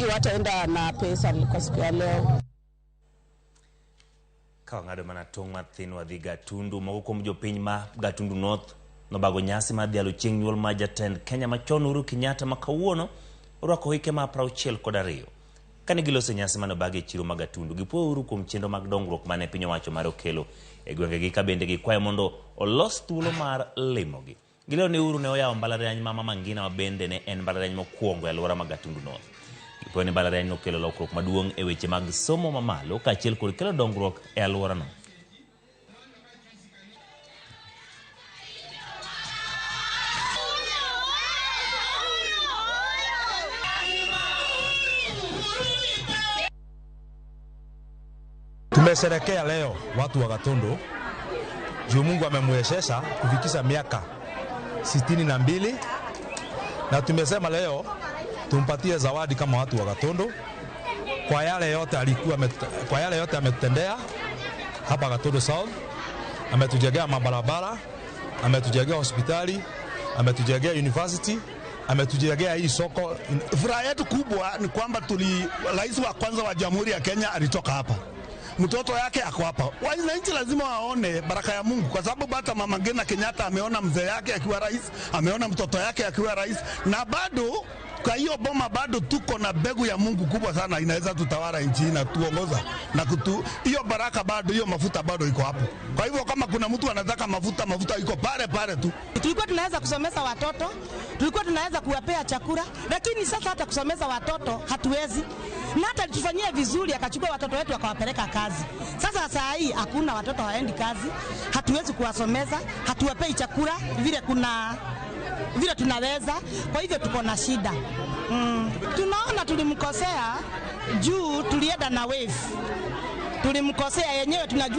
wengi wataenda na pesa kwa siku ya leo. Kawangado mana tong mathin wadhi Gatundu moko kuom jopiny ma Gatundu North nobago nyasi mar dhialo chieng' nyuol ma jatend Kenya machon Uhuru Kenyatta ma kawuono orwako hike ma 62. Kane giloso nyasi mano bage chiro ma Gatundu gipuo Uhuru kuom chenro mag dongruok mane piny owacho mar okelo e gwengegi ka bende gikwayo mondo olos thuolo mar limogi. Gileo ne Uhuru ne oyawo mbalariany ma Mama Ngina ma bende ne en mbalariany mokwongo e alwora ma Gatundu North. Gipuo ni mbalariany no kelo lokruok maduong' e weche mag somo mamalo kaachiel kod kelo dongruok e alwora no. Tumesherekea leo watu wa Gatundu juu Mungu amemwezesha kufikisha miaka 62 na tumesema leo tumpatie zawadi kama watu wa Gatundu kwa yale yote ametutendea hapa Gatundu South. Ametujengea mabarabara, ametujengea hospitali, ametujengea university, ametujengea hii soko. Furaha yetu kubwa ni kwamba rais wa kwanza wa Jamhuri ya Kenya alitoka hapa. Mtoto yake ako hapa. Wananchi lazima waone baraka ya Mungu kwa sababu hata Mama Ngina Kenyatta ameona mzee yake akiwa rais, ameona mtoto yake akiwa rais, na bado kwa hiyo boma bado tuko na mbegu ya Mungu kubwa sana inaweza tutawala nchi na tuongoza na hiyo baraka bado, hiyo mafuta bado iko hapo. Kwa hivyo kama kuna mtu anataka mafuta iko pale tu. Tulikuwa tunaweza kusomeza watoto, tulikuwa tunaweza kuwapea chakula, lakini sasa hata kusomeza watoto hatuwezi. Na hata tufanyie vizuri akachukua watoto wetu akawapeleka kazi. Sasa saa hii hakuna watoto haendi kazi, hatuwezi kuwasomeza, hatuwapei chakula vile tunaweza, kwa hivyo tuko na shida. Tunaona tulimkosea juu tulienda na wave. Tulimkosea yenyewe tunajua